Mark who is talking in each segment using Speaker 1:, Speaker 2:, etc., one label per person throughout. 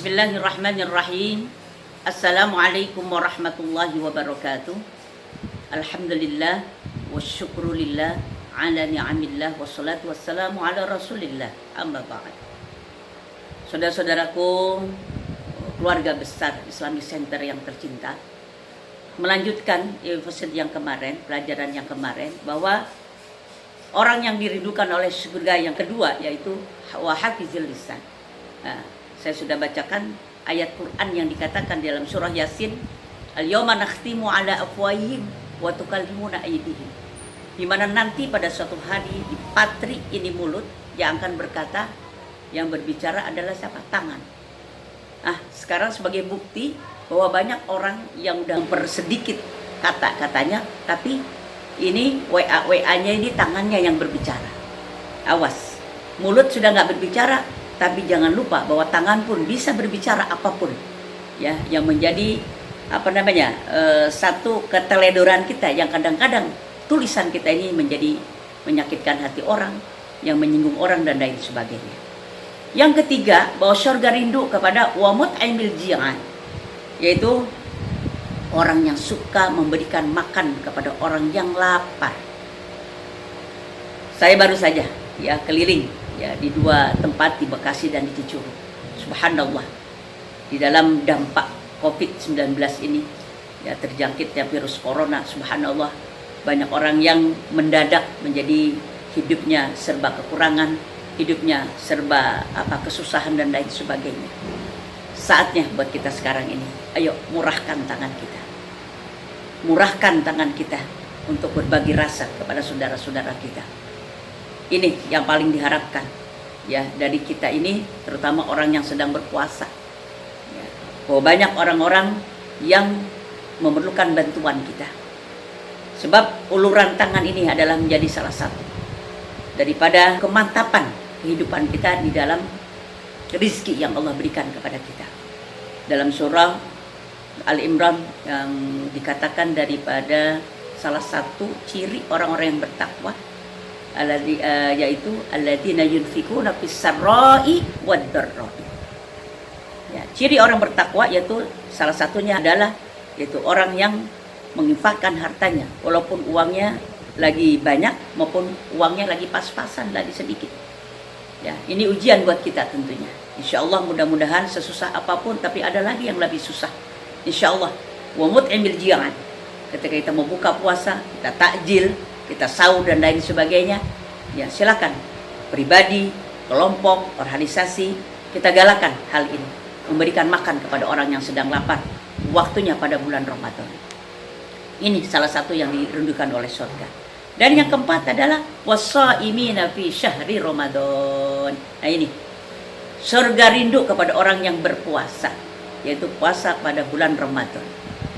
Speaker 1: Bismillahirrahmanirrahim. Assalamualaikum warahmatullahi wabarakatuh. Alhamdulillah wassyukrulillah ala ni'amillah wassalatu wassalamu ala rasulillah. Amma ba'd. Saudara-saudaraku, keluarga besar Islamic Center yang tercinta, melanjutkan episode yang kemarin, pelajaran yang kemarin, bahwa orang yang dirindukan oleh surga yang kedua yaitu wa hafizil lisan. Saya sudah bacakan ayat Quran yang dikatakan dalam surah Yasin, al-yawma nakhtimu ala afwahihim wa tukallimuna aydihim. Di mana nanti pada suatu hari di patri ini mulut yang akan berkata, yang berbicara adalah siapa? Tangan. Sekarang sebagai bukti bahwa banyak orang yang udah mempersedikit kata-katanya, tapi ini WA-nya ini tangannya yang berbicara. Awas, mulut sudah nggak berbicara, tapi jangan lupa bahwa tangan pun bisa berbicara apapun, ya, yang menjadi satu keteledoran kita yang kadang-kadang tulisan kita ini menjadi menyakitkan hati orang, yang menyinggung orang dan lain sebagainya. Yang ketiga, bahwa syurga rindu kepada wamut aimil ji'an, yaitu orang yang suka memberikan makan kepada orang yang lapar. Saya baru saja keliling di dua tempat, di Bekasi dan di Cicurug. Subhanallah, di dalam dampak COVID-19 ini, terjangkitnya virus corona, subhanallah, banyak orang yang mendadak menjadi hidupnya serba kekurangan, hidupnya serba kesusahan dan lain sebagainya. Saatnya buat kita sekarang ini, ayo murahkan tangan kita. Murahkan tangan kita untuk berbagi rasa kepada saudara-saudara kita. Ini yang paling diharapkan dari kita ini, terutama orang yang sedang berpuasa. Bahwa banyak orang-orang yang memerlukan bantuan kita. Sebab uluran tangan ini adalah menjadi salah satu daripada kemantapan kehidupan kita di dalam rizki yang Allah berikan kepada kita. Dalam surah Al-Imran yang dikatakan daripada salah satu ciri orang-orang yang bertakwa, yaitu alladzina yunfikuna fis sarra'i wad dharra'i. Ciri orang bertakwa yaitu salah satunya adalah yaitu orang yang menginfakkan hartanya walaupun uangnya lagi banyak maupun uangnya lagi pas-pasan, lagi sedikit. Ini ujian buat kita tentunya. Insyaallah mudah-mudahan sesusah apapun, tapi ada lagi yang lebih susah. Insyaallah wa mut'imil ji'an. Ketika kita mau buka puasa, kita takjil, kita sahur dan lain sebagainya, silakan pribadi, kelompok, organisasi, kita galakan hal ini, memberikan makan kepada orang yang sedang lapar, waktunya pada bulan Ramadan. Ini salah satu yang dirindukan oleh surga. Dan yang keempat adalah wasaimina fi syahri Ramadan. Ini surga rindu kepada orang yang berpuasa, yaitu puasa pada bulan Ramadan.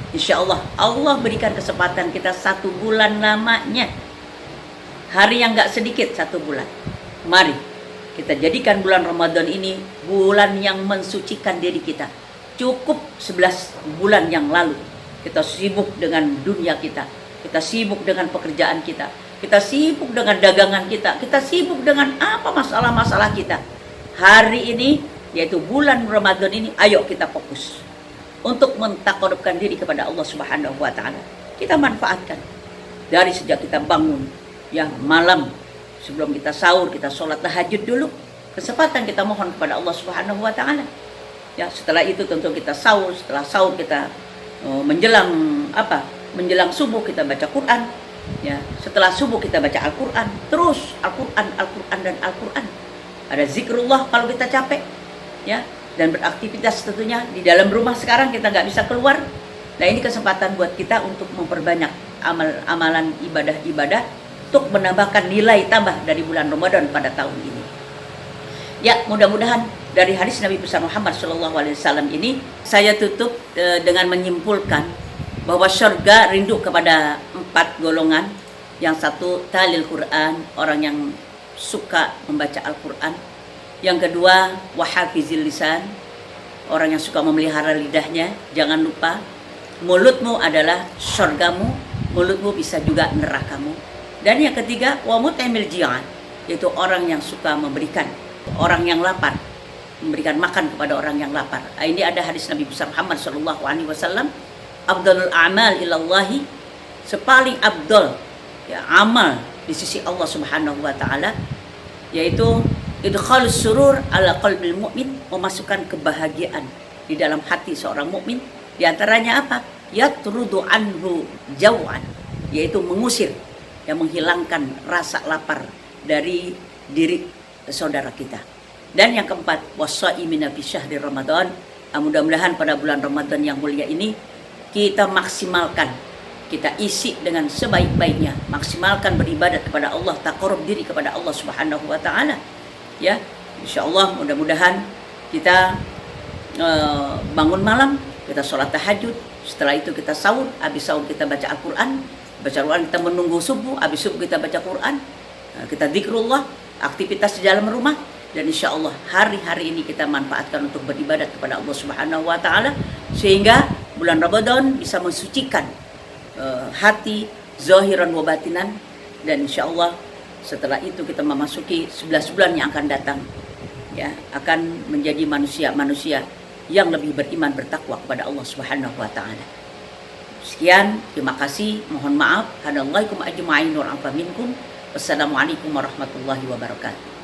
Speaker 1: Insya Allah, Allah berikan kesempatan kita 1 bulan lamanya. Hari yang gak sedikit, 1 bulan. Mari kita jadikan bulan Ramadan ini bulan yang mensucikan diri kita. Cukup 11 bulan yang lalu kita sibuk dengan dunia kita, kita sibuk dengan pekerjaan kita, kita sibuk dengan dagangan kita, kita sibuk dengan masalah-masalah kita. Hari ini, yaitu bulan Ramadan ini, ayo kita fokus untuk mentakarubkan diri kepada Allah Subhanahu wa taala. Kita manfaatkan dari sejak kita bangun malam, sebelum kita sahur, kita sholat tahajud dulu. Kesempatan kita mohon kepada Allah Subhanahu wa taala. Setelah itu tentu kita sahur, setelah sahur kita menjelang subuh kita baca Quran. Setelah subuh kita baca Al-Quran, terus Al-Quran dan Al-Quran. Ada zikrullah kalau kita capek, dan beraktivitas tentunya di dalam rumah. Sekarang kita nggak bisa keluar. Nah, ini kesempatan buat kita untuk memperbanyak amalan ibadah-ibadah untuk menambahkan nilai tambah dari bulan Ramadan pada tahun ini. Mudah-mudahan dari hadis Nabi besar Muhammad SAW ini saya tutup dengan menyimpulkan bahwa surga rindu kepada 4 golongan. Yang satu, talil Quran, orang yang suka membaca Al-Quran. Yang kedua, wahafizil lisan, orang yang suka memelihara lidahnya. Jangan lupa, mulutmu adalah surgamu, mulutmu bisa juga nerakamu. Dan yang ketiga, wa mut'imil ji'an, yaitu orang yang suka memberikan, orang yang lapar, memberikan makan kepada orang yang lapar. Ini ada hadis Nabi besar Muhammad sallallahu alaihi wasallam, afdalul a'mal ilallahi, sepaling abdul ya amal di sisi Allah Subhanahu wa taala, yaitu idkhalus surur ala qalbil mu'min, memasukkan kebahagiaan di dalam hati seorang mukmin. Di antaranya apa? Yatrudu anhu jau'an, yaitu mengusir, yang menghilangkan rasa lapar dari diri saudara kita. Dan yang keempat, wasaimina fi syahri Ramadan. Mudah-mudahan pada bulan Ramadan yang mulia ini kita maksimalkan, kita isi dengan sebaik-baiknya, maksimalkan beribadat kepada Allah, taqarrub diri kepada Allah Subhanahu wa taala. Ya, insyaallah mudah-mudahan kita bangun malam, kita sholat tahajud, setelah itu kita sahur, habis sahur kita baca Al-Quran, kita menunggu subuh, habis subuh kita baca Quran, kita zikrullah, aktivitas di dalam rumah, dan insya Allah hari-hari ini kita manfaatkan untuk beribadat kepada Allah Subhanahu wa taala, sehingga bulan Ramadan bisa mensucikan hati zahiran wa batinan, dan insya Allah setelah itu kita memasuki 11 bulan yang akan datang, ya, akan menjadi manusia-manusia yang lebih beriman, bertakwa kepada Allah Subhanahu wa taala. Sekian, terima kasih, mohon maaf. Hadallahum ajma'in wa afa minkum. Wassalamualaikum warahmatullahi wabarakatuh.